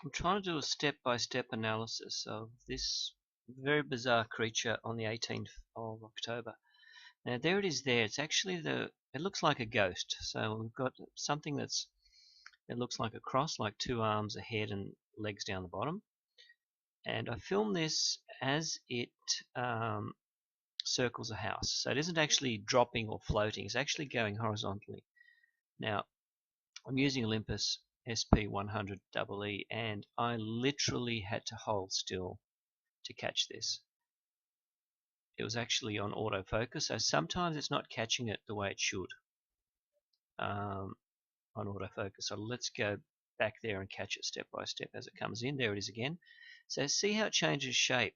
I'm trying to do a step-by-step analysis of this very bizarre creature on the 18th of October. Now there it is there. It's actually it looks like a ghost. So we've got something it looks like a cross, like two arms, a head and legs down the bottom. And I filmed this as it circles a house. So it isn't actually dropping or floating. It's actually going horizontally. Now I'm using Olympus SP100EE and I literally had to hold still to catch this. It was actually on autofocus, so sometimes it's not catching it the way it should on autofocus. So let's go back there and catch it step by step as it comes in. There it is again. So see how it changes shape.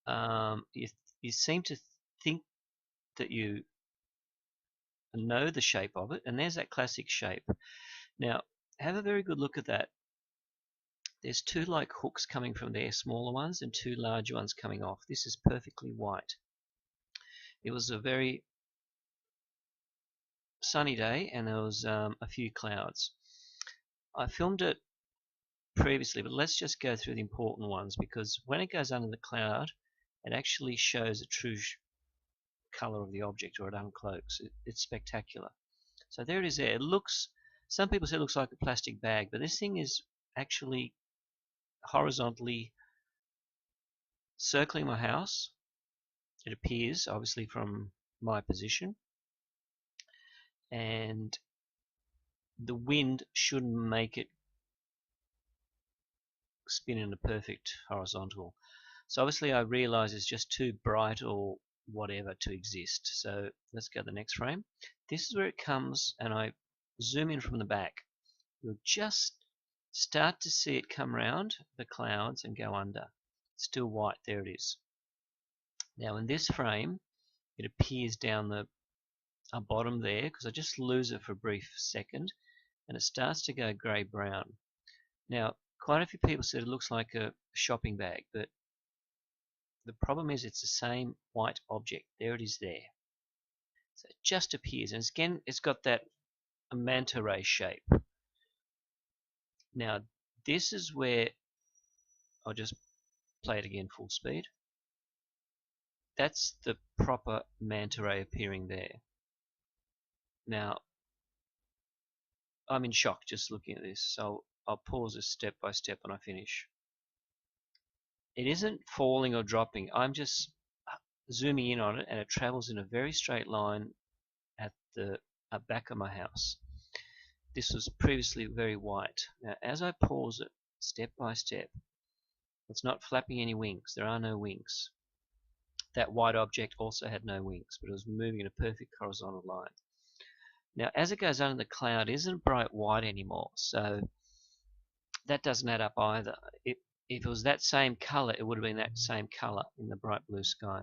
You seem to think that you know the shape of it, and there's that classic shape. Now have a very good look at that. There's two like hooks coming from there, smaller ones, and two larger ones coming off. This is perfectly white. It was a very sunny day and there was a few clouds. I filmed it previously, but let's just go through the important ones, because when it goes under the cloud it actually shows the true color of the object, or it uncloaks. It's spectacular. So there it is there. It looks, some people say it looks like a plastic bag, but this thing is actually horizontally circling my house. It appears obviously from my position, and the wind shouldn't make it spin in a perfect horizontal. So obviously I realize it's just too bright or whatever to exist. So let's go to the next frame. This is where it comes, and I zoom in from the back. You'll just start to see it come around the clouds and go under. Still white, there it is. Now in this frame it appears down the bottom there, because I just lose it for a brief second, and it starts to go grey brown. Now quite a few people said it looks like a shopping bag, but the problem is it's the same white object. There it is there. So it just appears, and again it's got that manta ray shape. Now this is where I'll just play it again full speed. That's the proper manta ray appearing there. Now I'm in shock just looking at this, so I'll pause this step by step when I finish. It isn't falling or dropping. I'm just zooming in on it, and it travels in a very straight line at the back of my house. This was previously very white. Now as I pause it step by step, it's not flapping any wings. There are no wings. That white object also had no wings, but it was moving in a perfect horizontal line. Now as it goes under the cloud, it isn't bright white anymore, so that doesn't add up either. If it was that same color, it would have been that same color in the bright blue sky.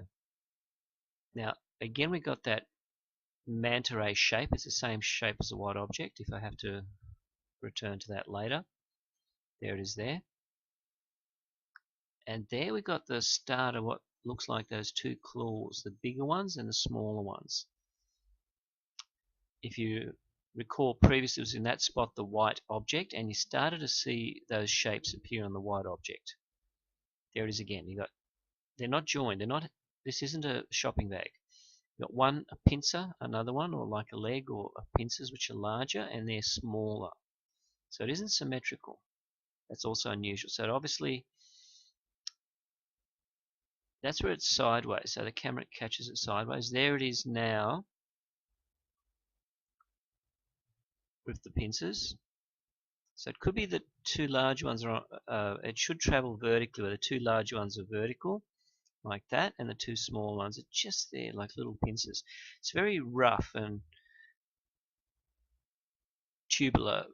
Now again we got that manta ray shape. It's the same shape as the white object, if I have to return to that later. There it is there. And there we got the start of what looks like those two claws, the bigger ones and the smaller ones. If you recall, previously it was in that spot the white object, and you started to see those shapes appear on the white object. There it is again. You got, they're not joined. They're not. This isn't a shopping bag. You've got one, a pincer, another one, or like a leg, or pincers which are larger, and they're smaller. So it isn't symmetrical. That's also unusual. So obviously that's where it's sideways. So the camera catches it sideways. There it is now with the pincers. So it could be the two large ones are, it should travel vertically, where the two large ones are vertical, like that, and the two small ones are just there, like little pincers. It's very rough and tubular,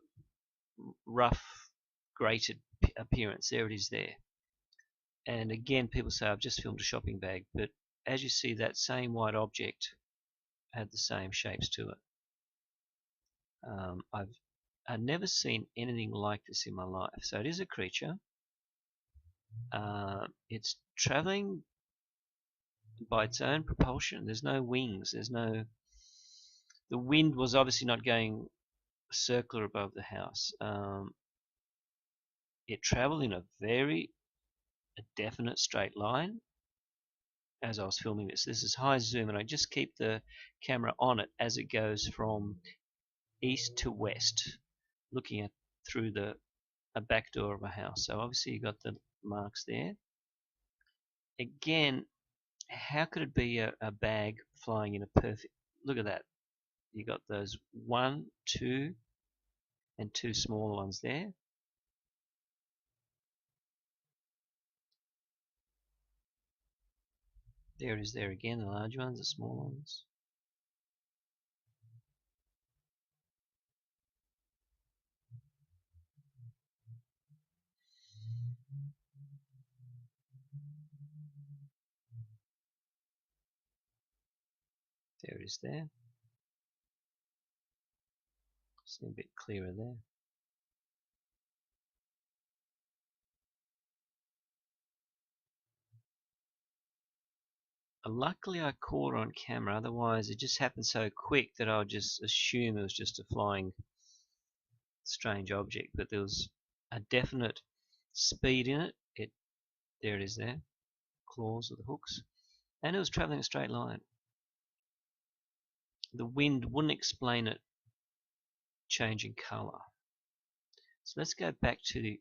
rough, grated appearance. There it is there. And again, people say I've just filmed a shopping bag, but as you see, that same white object had the same shapes to it. I've never seen anything like this in my life. So it is a creature. It's traveling by its own propulsion. There's no wings. There's no. The wind was obviously not going circular above the house. it traveled in a very definite straight line as I was filming this. This is high zoom, and I just keep the camera on it as it goes from east to west, looking at through a back door of a house. So obviously you got the marks there. Again, how could it be a bag flying in a perfect, look at that. You got those one, two, and two smaller ones there. There it is there again, the large ones, the small ones. There it is there. See a bit clearer there. Luckily I caught on camera, otherwise it just happened so quick that I would just assume it was just a flying strange object, but there was a definite speed in it. There it is there, claws with the hooks, and it was traveling a straight line. The wind wouldn't explain it changing color. So let's go back to the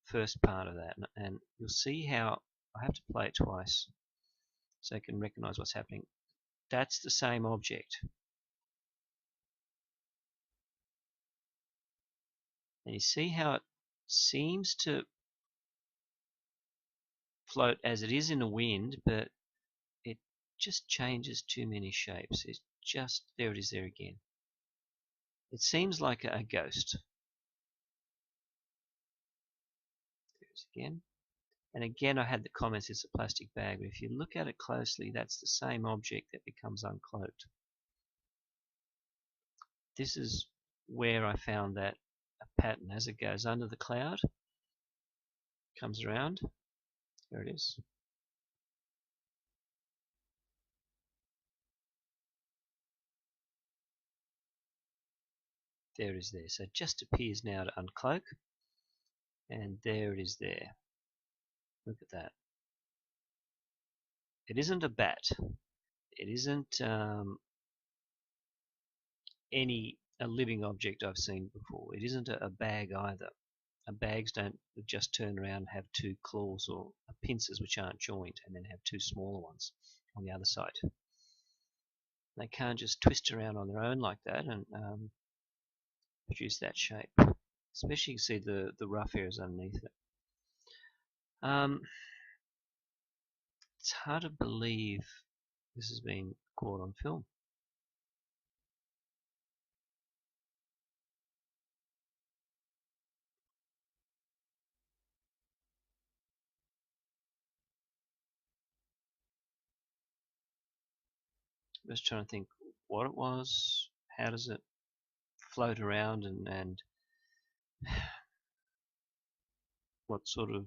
first part of that, and you'll see how I have to play it twice so you can recognize what's happening. That's the same object. And you see how it seems to float as it is in the wind, but it just changes too many shapes. It's just, there it is there again. It seems like a ghost. There's again. And again, I had the comments, it's a plastic bag, but if you look at it closely, that's the same object that becomes uncloaked. This is where I found that a pattern as it goes under the cloud, comes around, there it is. There it is there. So it just appears now to uncloak, and there it is there. Look at that. It isn't a bat. It isn't a living object I've seen before. It isn't a bag either. Bags don't just turn around and have two claws or pincers which aren't joined and then have two smaller ones on the other side. They can't just twist around on their own like that and produce that shape. Especially you can see the rough areas underneath it. It's hard to believe this has been caught on film. I'm just trying to think what it was, how does it float around, and what sort of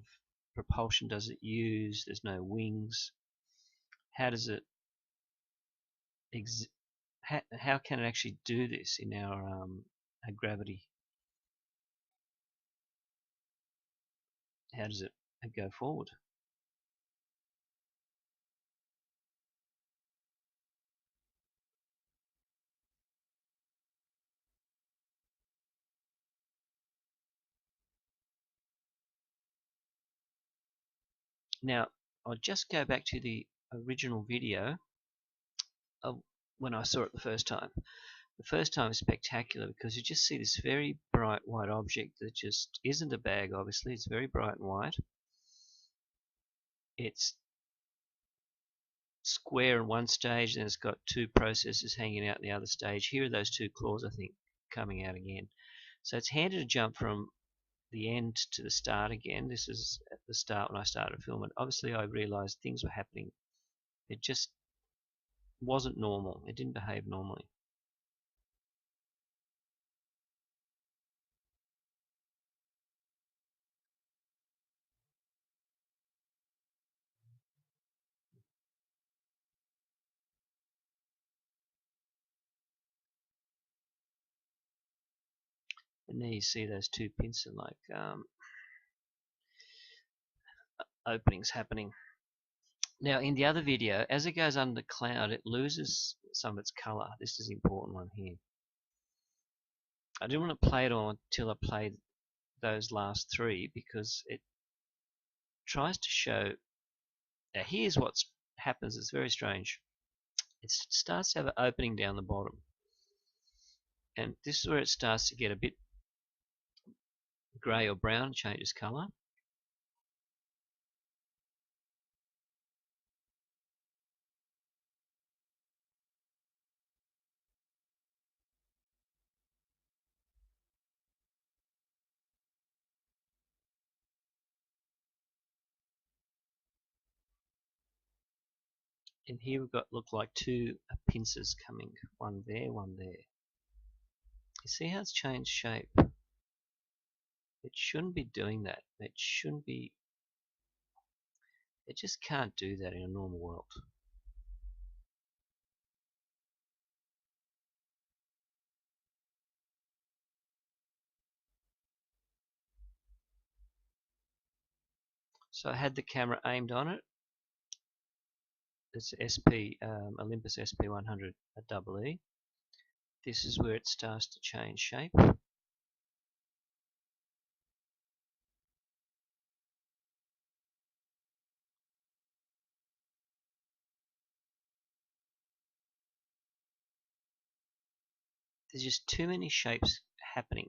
propulsion does it use? There's no wings. How does it how can it actually do this in our gravity? How does it go forward? Now, I'll just go back to the original video of when I saw it the first time. The first time is spectacular because you just see this very bright white object that just isn't a bag, obviously. It's very bright and white. It's square in one stage, and it's got two processors hanging out in the other stage. Here are those two claws, I think, coming out again. So it's handy to jump from the end to the start again. This is at the start when I started filming. Obviously, I realized things were happening. It just wasn't normal. It didn't behave normally. And there you see those two pincer like openings happening. Now in the other video, as it goes under the cloud, it loses some of its color. This is the important one here. I didn't want to play it on until I played those last three because it tries to show. Now here's what happens. It's very strange. It starts to have an opening down the bottom, and this is where it starts to get a bit grey or brown, changes color. And here we've got look like two pincers coming, one there, one there. You see how it's changed shape? It shouldn't be doing that. It shouldn't be. It just can't do that in a normal world. So I had the camera aimed on it. It's Olympus SP100 EE. This is where it starts to change shape. There's just too many shapes happening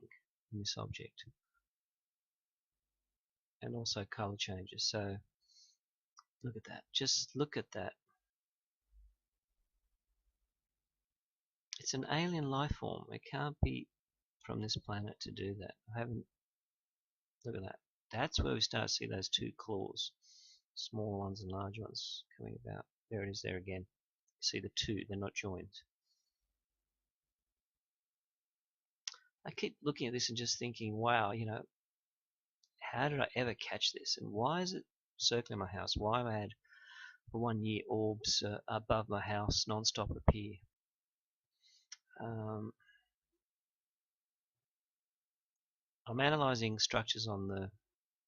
in this object, and also color changes. So look at that. Just look at that. It's an alien life form. It can't be from this planet to do that. I haven't. Look at that. That's where we start to see those two claws, small ones and large ones coming about. There it is there again. You see the two, they're not joined. I keep looking at this and just thinking, wow, how did I ever catch this? And why is it circling my house? Why have I had, for 1 year, orbs above my house non-stop appear? I'm analysing structures on the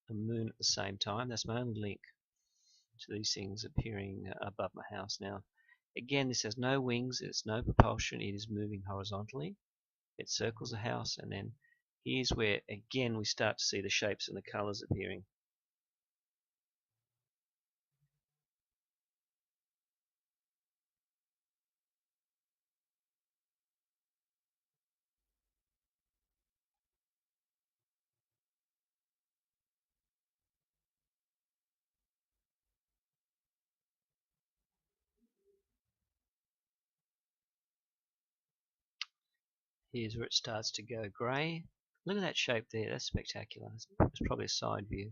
moon at the same time. That's my only link to these things appearing above my house now. Again, this has no wings, it's no propulsion, it is moving horizontally. It circles the house, and then here's where again we start to see the shapes and the colors appearing. Here's where it starts to go grey. Look at that shape there, that's spectacular. It's probably a side view.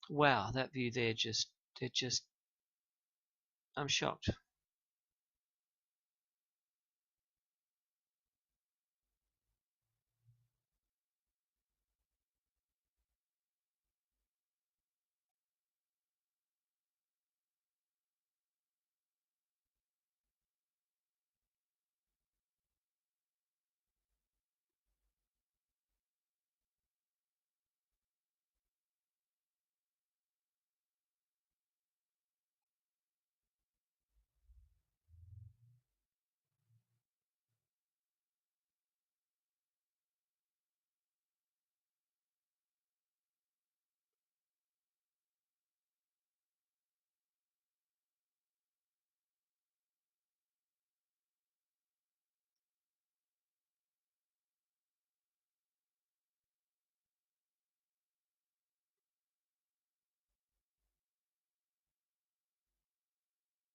Wow, that view there I'm shocked.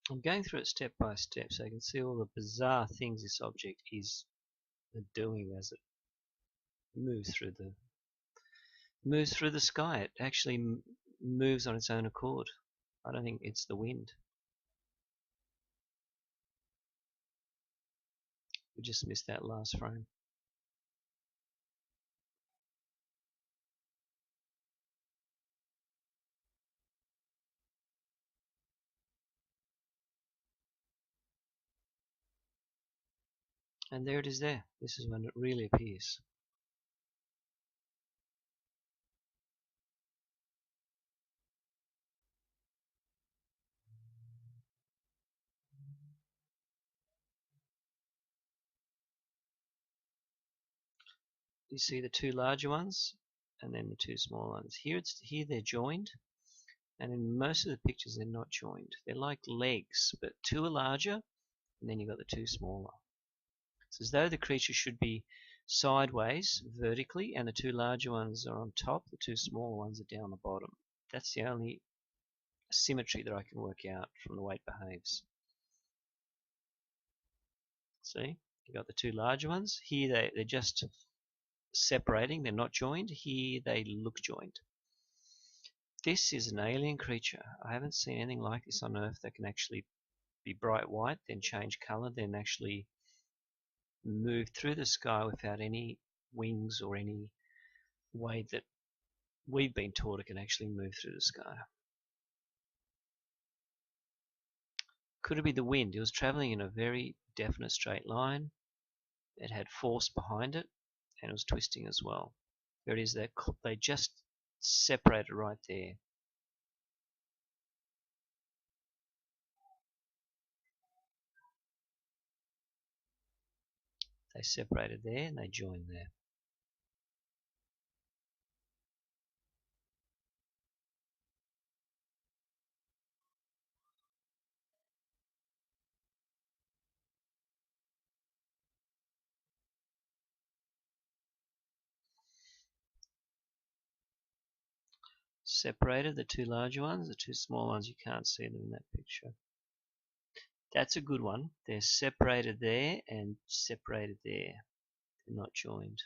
I'm going through it step by step so you can see all the bizarre things this object is doing as it moves through the sky. It actually moves on its own accord. I don't think it's the wind. We just missed that last frame. And there it is there. This is when it really appears. You see the two larger ones and then the two small ones. Here they're joined, and in most of the pictures they're not joined. They're like legs, but two are larger and then you've got the two smaller. It's as though the creature should be sideways vertically and the two larger ones are on top, the two smaller ones are down the bottom. That's the only symmetry that I can work out from the way it behaves. See, you got the two larger ones. Here they're just separating, they're not joined. Here they look joined. This is an alien creature. I haven't seen anything like this on Earth that can actually be bright white, then change color, then actually move through the sky without any wings or any way that we've been taught it can actually move through the sky. Could it be the wind? It was traveling in a very definite straight line. It had force behind it, and it was twisting as well. There it is. They just separated right there. They separated there and they joined there. Separated the two larger ones, the two small ones, you can't see them in that picture. That's a good one. They're separated there and separated there. They're not joined.